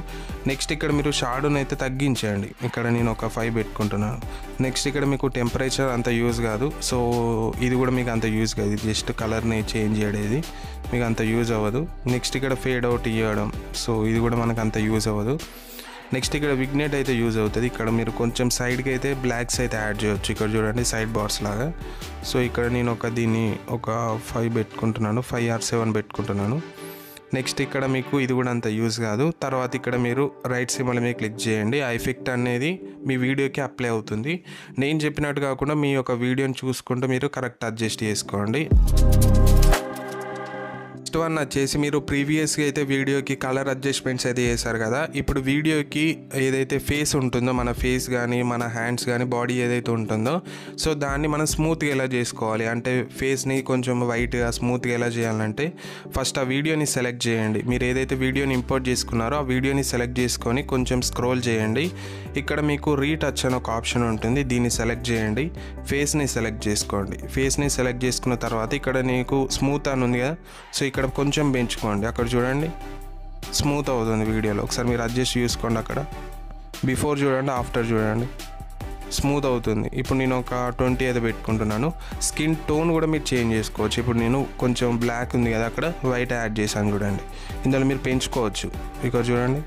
నెక్స్ట్ ఇక్కడ మీరు షాడోని అయితే తగ్గించండి. ఇక్కడ నేను ఒక 5 పెట్టుకుంటున్నాను. నెక్స్ట్ ఇక్కడ మీకు టెంపరేచర్ అంత యూజ్ కాదు, సో ఇది కూడా మీకు అంత యూజ్ కాదు. ఇది జస్ట్ కలర్ని చేంజ్ చేయడేది, మీకు అంత యూజ్ అవ్వదు. నెక్స్ట్ ఇక్కడ ఫేడ్ అవుట్ ఇవ్వడం, సో ఇది కూడా మనకు అంత యూజ్ అవ్వదు. నెక్స్ట్ ఇక్కడ విగ్నెట్ అయితే యూజ్ అవుతుంది. ఇక్కడ మీరు కొంచెం సైడ్కి అయితే బ్లాక్స్ అయితే యాడ్ చేయొచ్చు. ఇక్కడ చూడండి సైడ్ బార్స్ లాగా. సో ఇక్కడ నేను దీన్ని ఒక 5 పెట్టుకుంటున్నాను, 5 or 7 పెట్టుకుంటున్నాను. నెక్స్ట్ ఇక్కడ మీకు ఇది కూడా అంత యూజ్ కాదు. తర్వాత ఇక్కడ మీరు రైట్ సింబల్ మీద క్లిక్ చేయండి. ఆ ఎఫెక్ట్ అనేది మీ వీడియోకి అప్లై అవుతుంది. నేను చెప్పినట్టు కాకుండా మీ యొక్క వీడియోని చూసుకుంటూ మీరు కరెక్ట్ అడ్జస్ట్ చేసుకోండి. నెక్స్ట్ వన్ వచ్చేసి మీరు ప్రీవియస్గా అయితే వీడియోకి కలర్ అడ్జస్ట్మెంట్స్ అయితే చేశారు కదా, ఇప్పుడు వీడియోకి ఏదైతే ఫేస్ ఉంటుందో, మన ఫేస్ కానీ మన హ్యాండ్స్ కానీ బాడీ ఏదైతే ఉంటుందో, సో దాన్ని మనం స్మూత్గా ఎలా చేసుకోవాలి అంటే ఫేస్ని కొంచెం వైట్గా స్మూత్గా ఎలా చేయాలంటే ఫస్ట్ ఆ వీడియోని సెలెక్ట్ చేయండి. మీరు ఏదైతే వీడియోని ఇంపోర్ట్ చేసుకున్నారో ఆ వీడియోని సెలెక్ట్ చేసుకొని కొంచెం స్క్రోల్ చేయండి. ఇక్కడ మీకు రీటచ్ అని ఒక ఆప్షన్ ఉంటుంది, దీన్ని సెలెక్ట్ చేయండి. ఫేస్ని సెలెక్ట్ చేసుకోండి. ఫేస్ని సెలెక్ట్ చేసుకున్న తర్వాత ఇక్కడ నీకు స్మూత్ అని ఉంది కదా, సో ఇక్కడ కొంచెం పెంచుకోండి. అక్కడ చూడండి స్మూత్ అవుతుంది వీడియోలో. ఒకసారి మీరు అడ్జస్ట్ చేసుకోండి. అక్కడ బిఫోర్ చూడండి, ఆఫ్టర్ చూడండి, స్మూత్ అవుతుంది. ఇప్పుడు నేను ఒక 20 అయితే పెట్టుకుంటున్నాను. స్కిన్ టోన్ కూడా మీరు చేంజ్ చేసుకోవచ్చు. ఇప్పుడు నేను కొంచెం బ్లాక్ ఉంది కదా, అక్కడ వైట్ యాడ్ చేశాను చూడండి. ఇందులో మీరు పెంచుకోవచ్చు. ఇక్కడ చూడండి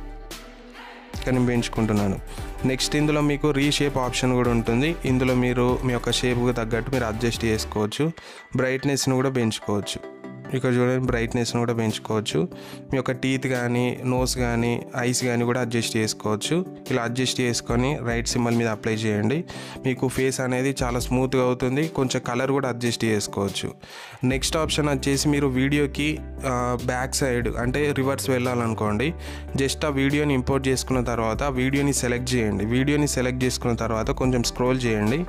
ఇక్కడ నేను పెంచుకుంటున్నాను. నెక్స్ట్ ఇందులో మీకు రీషేప్ ఆప్షన్ కూడా ఉంటుంది. ఇందులో మీరు మీ యొక్క షేప్కి తగ్గట్టు మీరు అడ్జస్ట్ చేసుకోవచ్చు. బ్రైట్నెస్ని కూడా పెంచుకోవచ్చు. ఇక్కడ చూడండి బ్రైట్నెస్ని కూడా పెంచుకోవచ్చు. మీ యొక్క టీత్ కానీ నోస్ కానీ ఐస్ కానీ కూడా అడ్జస్ట్ చేసుకోవచ్చు. ఇలా అడ్జస్ట్ చేసుకొని రైట్ సింబల్ మీద అప్లై చేయండి. మీకు ఫేస్ అనేది చాలా స్మూత్గా అవుతుంది. కొంచెం కలర్ కూడా అడ్జస్ట్ చేసుకోవచ్చు. నెక్స్ట్ ఆప్షన్ వచ్చేసి మీరు వీడియోకి బ్యాక్ సైడ్ అంటే రివర్స్ వెళ్ళాలనుకోండి, జస్ట్ ఆ వీడియోని ఇంపోర్ట్ చేసుకున్న తర్వాత వీడియోని సెలెక్ట్ చేయండి. వీడియోని సెలెక్ట్ చేసుకున్న తర్వాత కొంచెం స్క్రోల్ చేయండి.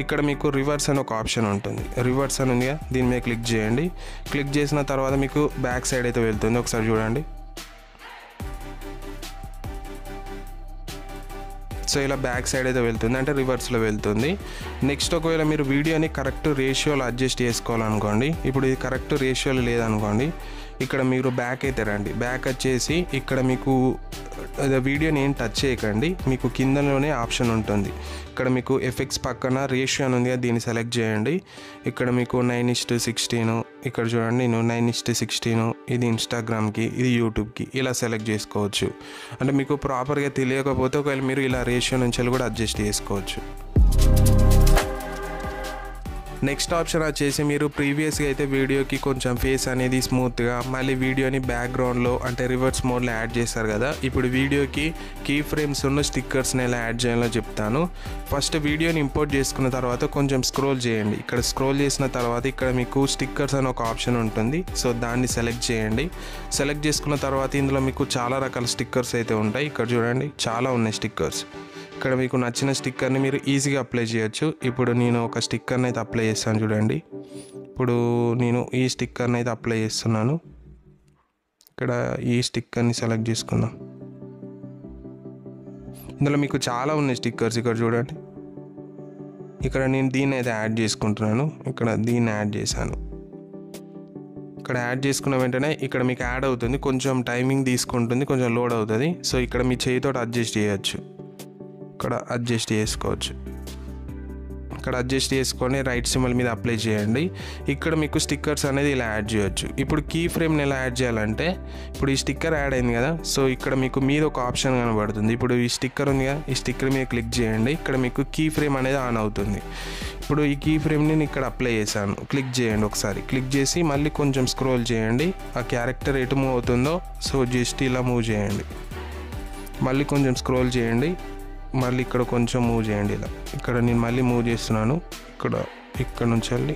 ఇక్కడ మీకు రివర్స్ అని ఒక ఆప్షన్ ఉంటుంది. రివర్స్ అని ఉందిగా, దీని మీద క్లిక్ చేయండి. క్లిక్ చేసిన తర్వాత మీకు బ్యాక్ సైడ్ అయితే వెళ్తుంది. ఒకసారి చూడండి. సో ఇలా బ్యాక్ సైడ్ అయితే వెళ్తుంది, అంటే రివర్స్లో వెళ్తుంది. నెక్స్ట్ ఒకవేళ మీరు వీడియోని కరెక్ట్ రేషియోలో అడ్జస్ట్ చేసుకోవాలనుకోండి, ఇప్పుడు ఇది కరెక్ట్ రేషియోలో లేదనుకోండి, ఇక్కడ మీరు బ్యాక్ అయితే రండి. బ్యాక్ వచ్చేసి ఇక్కడ మీకు వీడియోని ఏం టచ్ చేయకండి, మీకు కిందలోనే ఆప్షన్ ఉంటుంది. ఇక్కడ మీకు ఎఫెక్ట్స్ పక్కన రేషియో అని ఉంది కదా, దీన్ని సెలెక్ట్ చేయండి. ఇక్కడ మీకు 9:16, ఇక్కడ చూడండి నేను 9:16, ఇది ఇన్స్టాగ్రామ్కి, ఇది యూట్యూబ్కి ఇలా సెలెక్ట్ చేసుకోవచ్చు. అంటే మీకు ప్రాపర్గా తెలియకపోతే ఒకవేళ మీరు ఇలా రేషియో నుంచి కూడా అడ్జస్ట్ చేసుకోవచ్చు. నెక్స్ట్ ఆప్షన్ వచ్చేసి మీరు ప్రీవియస్గా అయితే వీడియోకి కొంచెం ఫేస్ అనేది స్మూత్గా, మళ్ళీ వీడియోని బ్యాక్గ్రౌండ్లో అంటే రివర్స్ మోడ్లో యాడ్ చేస్తారు కదా, ఇప్పుడు వీడియోకి కీ ఫ్రేమ్స్ ఉన్న స్టిక్కర్స్ని ఎలా యాడ్ చేయాలో చెప్తాను. ఫస్ట్ వీడియోని ఇంపోర్ట్ చేసుకున్న తర్వాత కొంచెం స్క్రోల్ చేయండి. ఇక్కడ స్క్రోల్ చేసిన తర్వాత ఇక్కడ మీకు స్టిక్కర్స్ అని ఒక ఆప్షన్ ఉంటుంది, సో దాన్ని సెలెక్ట్ చేయండి. సెలెక్ట్ చేసుకున్న తర్వాత ఇందులో మీకు చాలా రకాల స్టిక్కర్స్ అయితే ఉంటాయి. ఇక్కడ చూడండి చాలా ఉన్నాయి స్టిక్కర్స్. ఇక్కడ మీకు నచ్చిన స్టిక్కర్ని మీరు ఈజీగా అప్లై చేయొచ్చు. ఇప్పుడు నేను ఒక స్టిక్కర్ని అయితే అప్లై చేస్తాను చూడండి. ఇప్పుడు నేను ఈ స్టిక్కర్ని అయితే అప్లై చేస్తున్నాను. ఇక్కడ ఈ స్టిక్కర్ని సెలెక్ట్ చేసుకుందాం. ఇందులో మీకు చాలా ఉన్నాయి స్టిక్కర్స్. ఇక్కడ చూడండి, ఇక్కడ నేను దీన్ని అయితే యాడ్ చేసుకుంటున్నాను. ఇక్కడ దీన్ని యాడ్ చేశాను. ఇక్కడ యాడ్ చేసుకున్న వెంటనే ఇక్కడ మీకు యాడ్ అవుతుంది, కొంచెం టైమింగ్ తీసుకుంటుంది, కొంచెం లోడ్ అవుతుంది. సో ఇక్కడ మీ చేయితో అడ్జస్ట్ చేయొచ్చు, ఇక్కడ అడ్జస్ట్ చేసుకోవచ్చు. ఇక్కడ అడ్జస్ట్ చేసుకొని రైట్ సింబల్ మీద అప్లై చేయండి. ఇక్కడ మీకు స్టిక్కర్స్ అనేది ఇలా యాడ్ చేయొచ్చు. ఇప్పుడు కీ ఫ్రేమ్ని ఎలా యాడ్ చేయాలంటే, ఇప్పుడు ఈ స్టిక్కర్ యాడ్ అయింది కదా, సో ఇక్కడ మీకు మీద ఒక ఆప్షన్ కనబడుతుంది. ఇప్పుడు ఈ స్టిక్కర్ ఉంది కదా, ఈ స్టిక్కర్ మీద క్లిక్ చేయండి. ఇక్కడ మీకు కీ ఫ్రేమ్ అనేది ఆన్ అవుతుంది. ఇప్పుడు ఈ కీ ఫ్రేమ్ని నేను ఇక్కడ అప్లై చేశాను. క్లిక్ చేయండి, ఒకసారి క్లిక్ చేసి మళ్ళీ కొంచెం స్క్రోల్ చేయండి. ఆ క్యారెక్టర్ ఎటు మూవ్ అవుతుందో సో జస్ట్ ఇలా మూవ్ చేయండి. మళ్ళీ కొంచెం స్క్రోల్ చేయండి, మళ్ళీ ఇక్కడ కొంచెం మూవ్ చేయండి ఇలా. ఇక్కడ నేను మళ్ళీ మూవ్ చేస్తున్నాను. ఇక్కడ నుంచి వెళ్ళి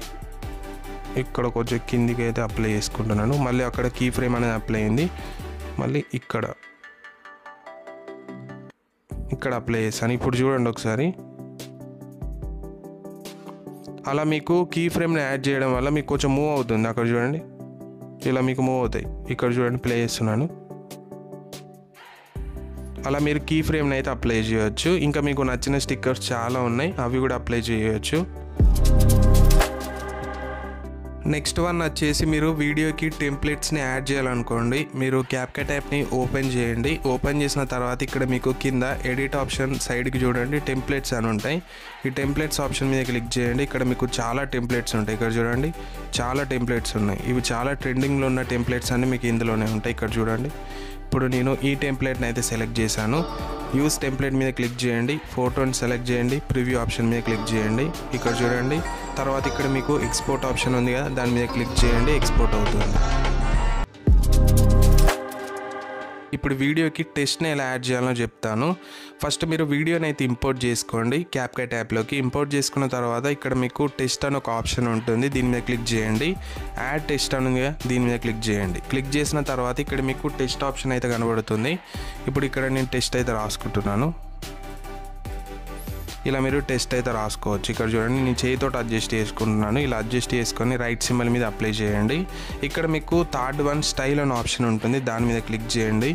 ఇక్కడ కొంచెం కిందికి అయితే అప్లై చేసుకుంటున్నాను. మళ్ళీ అక్కడ కీ ఫ్రేమ్ అనేది అప్లై అయింది. మళ్ళీ ఇక్కడ అప్లై చేశాను. ఇప్పుడు చూడండి ఒకసారి, అలా మీకు కీ ఫ్రేమ్ని యాడ్ చేయడం వల్ల మీకు కొంచెం మూవ్ అవుతుంది. అక్కడ చూడండి ఇలా మీకు మూవ్ అవుతాయి. ఇక్కడ చూడండి ప్లే చేస్తున్నాను. అలా మీరు కీ ఫ్రేమ్ని అయితే అప్లై చేయొచ్చు. ఇంకా మీకు నచ్చిన స్టిక్కర్స్ చాలా ఉన్నాయి, అవి కూడా అప్లై చేయొచ్చు. నెక్స్ట్ వన్ వచ్చేసి మీరు వీడియోకి టెంప్లెట్స్ని యాడ్ చేయాలనుకోండి. మీరు క్యాప్కట్ యాప్ని ఓపెన్ చేయండి. ఓపెన్ చేసిన తర్వాత ఇక్కడ మీకు కింద ఎడిట్ ఆప్షన్ సైడ్కి చూడండి టెంప్లెట్స్ అని ఉంటాయి. ఈ టెంప్లెట్స్ ఆప్షన్ మీద క్లిక్ చేయండి. ఇక్కడ మీకు చాలా టెంప్లెట్స్ ఉంటాయి. ఇక్కడ చూడండి చాలా టెంప్లెట్స్ ఉన్నాయి. ఇవి చాలా ట్రెండింగ్లో ఉన్న టెంప్లెట్స్ అన్నీ మీకు ఇందులోనే ఉంటాయి. ఇక్కడ చూడండి, ఇప్పుడు నేను ఈ టెంప్లెట్ని అయితే సెలెక్ట్ చేశాను. యూస్ టెంప్లెట్ మీద క్లిక్ చేయండి, ఫోటోని సెలెక్ట్ చేయండి, ప్రివ్యూ ఆప్షన్ మీద క్లిక్ చేయండి. ఇక్కడ చూడండి, తర్వాత ఇక్కడ మీకు ఎక్స్పోర్ట్ ఆప్షన్ ఉంది కదా, దాని మీద క్లిక్ చేయండి, ఎక్స్పోర్ట్ అవుతుంది. ఇప్పుడు వీడియోకి టెక్స్ట్ని ఎలా యాడ్ చేయాలో చెప్తాను. ఫస్ట్ మీరు వీడియోని అయితే ఇంపోర్ట్ చేసుకోండి. క్యాప్కట్ యాప్లోకి ఇంపోర్ట్ చేసుకున్న తర్వాత ఇక్కడ మీకు టెక్స్ట్ అని ఒక ఆప్షన్ ఉంటుంది, దీని మీద క్లిక్ చేయండి. యాడ్ టెక్స్ట్ అని ఉంది కదా, దీని మీద క్లిక్ చేయండి. క్లిక్ చేసిన తర్వాత ఇక్కడ మీకు టెక్స్ట్ ఆప్షన్ అయితే కనబడుతుంది. ఇప్పుడు ఇక్కడ నేను టెక్స్ట్ అయితే రాసుకుంటున్నాను. ఇలా మీరు టెక్స్ట్ అయితే రాసుకోవచ్చు. ఇక్కడ చూడండి నేను చేయితో అడ్జస్ట్ చేసుకుంటున్నాను. ఇలా అడ్జస్ట్ చేసుకొని రైట్ సింబల్ మీద అప్లై చేయండి. ఇక్కడ మీకు థర్డ్ వన్ స్టైల్ అనే ఆప్షన్ ఉంటుంది, దాని మీద క్లిక్ చేయండి.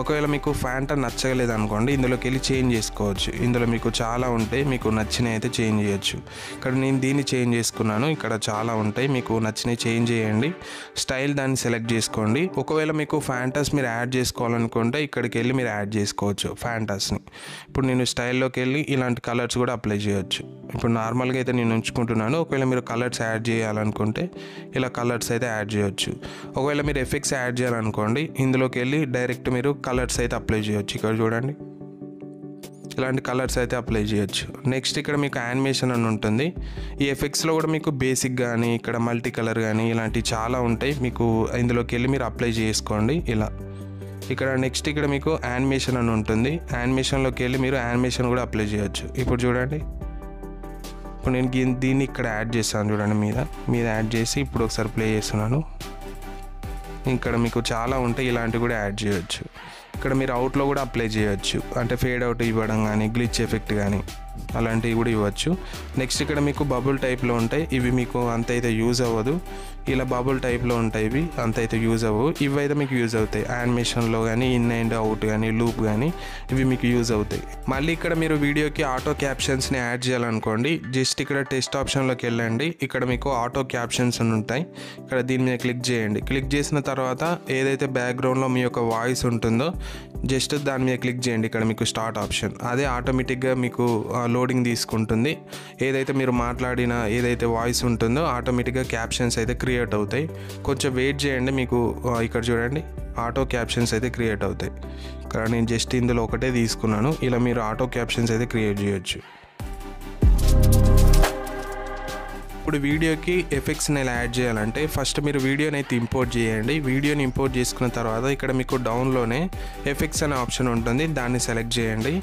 ఒకవేళ మీకు ఫ్యాంట్ నచ్చలేదు అనుకోండి, ఇందులోకి వెళ్ళి చేంజ్ చేసుకోవచ్చు. ఇందులో మీకు చాలా ఉంటాయి, మీకు నచ్చినవి అయితే చేంజ్ చేయొచ్చు. ఇక్కడ నేను దీన్ని చేంజ్ చేసుకున్నాను. ఇక్కడ చాలా ఉంటాయి, మీకు నచ్చినవి చేంజ్ చేయండి. స్టైల్ దాన్ని సెలెక్ట్ చేసుకోండి. ఒకవేళ మీకు ఫ్యాంటస్ మీరు యాడ్ చేసుకోవాలనుకుంటే ఇక్కడికి వెళ్ళి మీరు యాడ్ చేసుకోవచ్చు ఫ్యాంటస్ని. ఇప్పుడు నేను స్టైల్లోకి వెళ్ళి ఇలాంటి కలర్స్ కూడా అప్లై చేయొచ్చు. ఇప్పుడు నార్మల్గా అయితే నేను ఉంచుకుంటున్నాను. ఒకవేళ మీరు కలర్స్ యాడ్ చేయాలనుకుంటే ఇలా కలర్స్ అయితే యాడ్ చేయొచ్చు. ఒకవేళ మీరు ఎఫెక్ట్స్ యాడ్ చేయాలనుకోండి, ఇందులోకి వెళ్ళి డైరెక్ట్ మీరు కలర్స్ అయితే అప్లై చేయొచ్చు. ఇక్కడ చూడండి ఇలాంటి కలర్స్ అయితే అప్లై చేయొచ్చు. నెక్స్ట్ ఇక్కడ మీకు యానిమేషన్ అని ఉంటుంది. ఈ ఎఫెక్ట్స్లో కూడా మీకు బేసిక్ కానీ ఇక్కడ మల్టీ కలర్ కానీ ఇలాంటివి చాలా ఉంటాయి. మీకు ఇందులోకి వెళ్ళి మీరు అప్లై చేసుకోండి ఇలా. ఇక్కడ నెక్స్ట్ ఇక్కడ మీకు యానిమేషన్ అని ఉంటుంది. యానిమేషన్లోకి వెళ్ళి మీరు యానిమేషన్ కూడా అప్లై చేయొచ్చు. ఇప్పుడు చూడండి, ఇప్పుడు నేను దీన్ని ఇక్కడ యాడ్ చేస్తాను చూడండి, మీద యాడ్ చేసి ఇప్పుడు ఒకసారి ప్లే చేస్తున్నాను. ఇక్కడ మీకు చాలా ఉంటాయి, ఇలాంటివి కూడా యాడ్ చేయొచ్చు. ఇక్కడ మీరు అవుట్లో కూడా అప్లై చేయొచ్చు, అంటే ఫేడ్ అవుట్ ఇవ్వడం కానీ గ్లిచ్ ఎఫెక్ట్ కానీ. అలాంటివి కూడా ఇవ్వచ్చు. నెక్స్ట్ ఇక్కడ మీకు బబుల్ టైప్లో ఉంటాయి, ఇవి మీకు అంత అయితే యూజ్ అవ్వదు. ఇలా బబుల్ టైప్లో ఉంటాయి, ఇవి అంత అయితే యూజ్ అవ్వవు. ఇవి అయితే మీకు యూజ్ అవుతాయి యానిమేషన్లో కానీ, ఇన్ అండ్ అవుట్ కానీ, లూప్ కానీ, ఇవి మీకు యూజ్ అవుతాయి. మళ్ళీ ఇక్కడ మీరు వీడియోకి ఆటో క్యాప్షన్స్ని యాడ్ చేయాలనుకోండి, జస్ట్ ఇక్కడ టెస్ట్ ఆప్షన్లోకి వెళ్ళండి. ఇక్కడ మీకు ఆటో క్యాప్షన్స్ అని ఉంటాయి, ఇక్కడ దీని మీద క్లిక్ చేయండి. క్లిక్ చేసిన తర్వాత ఏదైతే బ్యాక్గ్రౌండ్లో మీ యొక్క వాయిస్ ఉంటుందో జస్ట్ దాని మీద క్లిక్ చేయండి. ఇక్కడ మీకు స్టార్ట్ ఆప్షన్, అదే ఆటోమేటిక్గా మీకు లోడింగ్ తీసుకుంటుంది. ఏదైతే మీరు మాట్లాడిన ఏదైతే వాయిస్ ఉంటుందో ఆటోమేటిక్గా క్యాప్షన్స్ అయితే క్రియేట్ అవుతాయి. కొంచెం వెయిట్ చేయండి, మీకు ఇక్కడ చూడండి ఆటో క్యాప్షన్స్ అయితే క్రియేట్ అవుతాయి. ఇక్కడ నేను జస్ట్ ఇందులో ఒకటే తీసుకున్నాను. ఇలా మీరు ఆటో క్యాప్షన్స్ అయితే క్రియేట్ చేయొచ్చు. ఇప్పుడు వీడియోకి ఎఫెక్ట్స్ని ఎలా యాడ్ చేయాలంటే ఫస్ట్ మీరు వీడియోని అయితే ఇంపోర్ట్ చేయండి. వీడియోని ఇంపోర్ట్ చేసుకున్న తర్వాత ఇక్కడ మీకు డౌన్లోనే ఎఫెక్ట్స్ అనే ఆప్షన్ ఉంటుంది, దాన్ని సెలెక్ట్ చేయండి.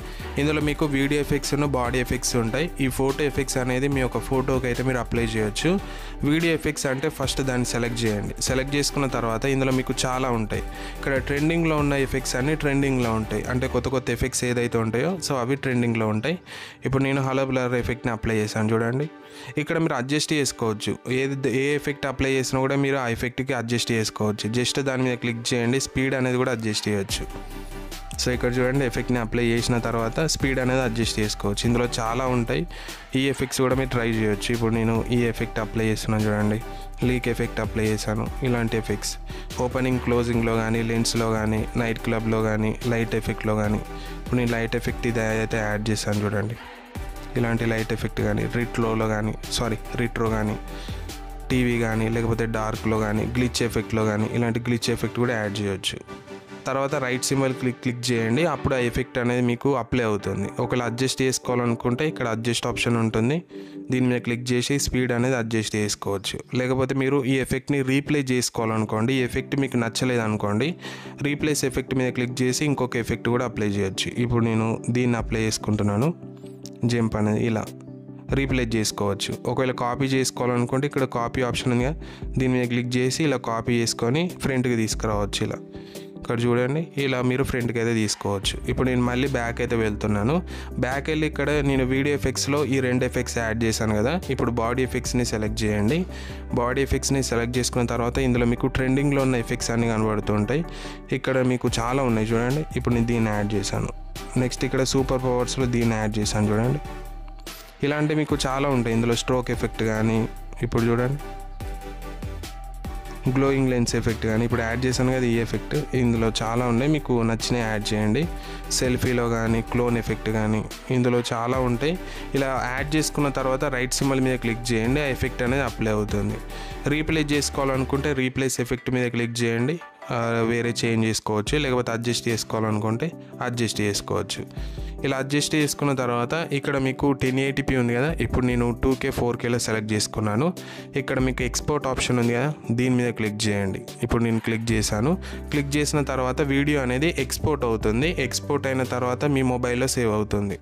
ఇందులో మీకు వీడియో ఎఫెక్ట్స్ బాడీ ఎఫెక్ట్స్ ఉంటాయి. ఈ ఫోటో ఎఫెక్ట్స్ అనేది మీ యొక్క ఫోటోకి అయితే మీరు అప్లై చేయొచ్చు. వీడియో ఎఫెక్ట్స్ అంటే ఫస్ట్ దాన్ని సెలెక్ట్ చేయండి. సెలెక్ట్ చేసుకున్న తర్వాత ఇందులో మీకు చాలా ఉంటాయి. ఇక్కడ ట్రెండింగ్లో ఉన్న ఎఫెక్ట్స్ అన్ని ట్రెండింగ్లో ఉంటాయి, అంటే కొత్త ఎఫెక్ట్స్ ఏదైతే ఉంటాయో సో అవి ట్రెండింగ్లో ఉంటాయి. ఇప్పుడు నేను హలో బ్లర్ ఎఫెక్ట్ని అప్లై చేశాను చూడండి. ఇక్కడ మీరు అడ్జస్ట్ చేసుకోవచ్చు, ఏ ఎఫెక్ట్ అప్లై చేసినా కూడా మీరు ఆ ఎఫెక్ట్కి అడ్జస్ట్ చేసుకోవచ్చు. జస్ట్ దాని మీద క్లిక్ చేయండి, స్పీడ్ అనేది కూడా అడ్జస్ట్ చేయొచ్చు. సో ఇక్కడ చూడండి ఎఫెక్ట్ని అప్లై చేసిన తర్వాత స్పీడ్ అనేది అడ్జస్ట్ చేసుకోవచ్చు. ఇందులో చాలా ఉంటాయి, ఈ ఎఫెక్ట్స్ కూడా మీరు ట్రై చేయొచ్చు. ఇప్పుడు నేను ఈ ఎఫెక్ట్ అప్లై చేస్తున్నాను చూడండి, లీక్ ఎఫెక్ట్ అప్లై చేశాను. ఇలాంటి ఎఫెక్ట్స్ ఓపెనింగ్ క్లోజింగ్లో కానీ, లెన్స్లో కానీ, నైట్ క్లబ్లో కానీ, లైట్ ఎఫెక్ట్లో కానీ, ఇప్పుడు నేను లైట్ ఎఫెక్ట్ ఇది అయితే యాడ్ చేశాను చూడండి. ఇలాంటి లైట్ ఎఫెక్ట్ కానీ, రిట్రో కానీ, టీవీ కానీ, లేకపోతే డార్క్లో కానీ, గ్లిచ్ ఎఫెక్ట్లో కానీ, ఇలాంటి గ్లిచ్ ఎఫెక్ట్ కూడా యాడ్ చేయొచ్చు. తర్వాత రైట్ సింబల్ క్లిక్ చేయండి, అప్పుడు ఆ ఎఫెక్ట్ అనేది మీకు అప్లై అవుతుంది. ఒకవేళ అడ్జస్ట్ చేసుకోవాలనుకుంటే ఇక్కడ అడ్జస్ట్ ఆప్షన్ ఉంటుంది, దీని మీద క్లిక్ చేసి స్పీడ్ అనేది అడ్జస్ట్ చేసుకోవచ్చు. లేకపోతే మీరు ఈ ఎఫెక్ట్ని రీప్లేస్ చేసుకోవాలనుకోండి, ఈ ఎఫెక్ట్ మీకు నచ్చలేదు అనుకోండి, రీప్లేస్ ఎఫెక్ట్ మీద క్లిక్ చేసి ఇంకొక ఎఫెక్ట్ కూడా అప్లై చేయొచ్చు. ఇప్పుడు నేను దీన్ని అప్లై చేసుకుంటున్నాను, జంప్ అనేది ఇలా రీప్లేస్ చేసుకోవచ్చు. ఒకవేళ కాపీ చేసుకోవాలనుకుంటే ఇక్కడ కాపీ ఆప్షన్ ఉంది, దీని మీద క్లిక్ చేసి ఇలా కాపీ చేసుకొని ఫ్రంట్కి తీసుకురావచ్చు. ఇలా ఇక్కడ చూడండి, ఇలా మీరు ఫ్రంట్కి అయితే తీసుకోవచ్చు. ఇప్పుడు నేను మళ్ళీ బ్యాక్ అయితే వెళ్తున్నాను. బ్యాక్ వెళ్ళి ఇక్కడ నేను వీడియో ఎఫెక్ట్స్లో ఈ 2 ఎఫెక్ట్స్ యాడ్ చేశాను కదా, ఇప్పుడు బాడీ ఎఫెక్ట్స్ని సెలెక్ట్ చేయండి. బాడీ ఎఫెక్ట్స్ని సెలెక్ట్ చేసుకున్న తర్వాత ఇందులో మీకు ట్రెండింగ్లో ఉన్న ఎఫెక్ట్స్ అన్నీ కనబడుతుంటాయి. ఇక్కడ మీకు చాలా ఉన్నాయి చూడండి. ఇప్పుడు నేను దీన్ని యాడ్ చేశాను. నెక్స్ట్ ఇక్కడ సూపర్ పవర్స్లో దీన్ని యాడ్ చేశాను చూడండి. ఇలాంటి మీకు చాలా ఉంటాయి. ఇందులో స్ట్రోక్ ఎఫెక్ట్ కానీ, ఇప్పుడు చూడండి గ్లోయింగ్ లెన్స్ ఎఫెక్ట్ కానీ ఇప్పుడు యాడ్ చేశాను కదా, ఈ ఎఫెక్ట్ ఇందులో చాలా ఉన్నాయి, మీకు నచ్చినవి యాడ్ చేయండి. సెల్ఫీలో కానీ, క్లోన్ ఎఫెక్ట్ కానీ, ఇందులో చాలా ఉంటాయి. ఇలా యాడ్ చేసుకున్న తర్వాత రైట్ సింబల్ మీద క్లిక్ చేయండి, ఆ ఎఫెక్ట్ అనేది అప్లై అవుతుంది. రీప్లేస్ చేసుకోవాలనుకుంటే రీప్లేస్ ఎఫెక్ట్ మీద క్లిక్ చేయండి, వేరే చేంజ్ చేసుకోవచ్చు. లేకపోతే అడ్జస్ట్ చేసుకోవాలనుకుంటే అడ్జస్ట్ చేసుకోవచ్చు. ఇలా అడ్జస్ట్ చేసుకున్న తర్వాత ఇక్కడ మీకు 1080p ఉంది కదా, ఇప్పుడు నేను 2K 4Kలో సెలెక్ట్ చేసుకున్నాను. ఇక్కడ మీకు ఎక్స్పోర్ట్ ఆప్షన్ ఉంది కదా, దీని మీద క్లిక్ చేయండి. ఇప్పుడు నేను క్లిక్ చేశాను. క్లిక్ చేసిన తర్వాత వీడియో అనేది ఎక్స్పోర్ట్ అవుతుంది. ఎక్స్పోర్ట్ అయిన తర్వాత మీ మొబైల్లో సేవ్ అవుతుంది.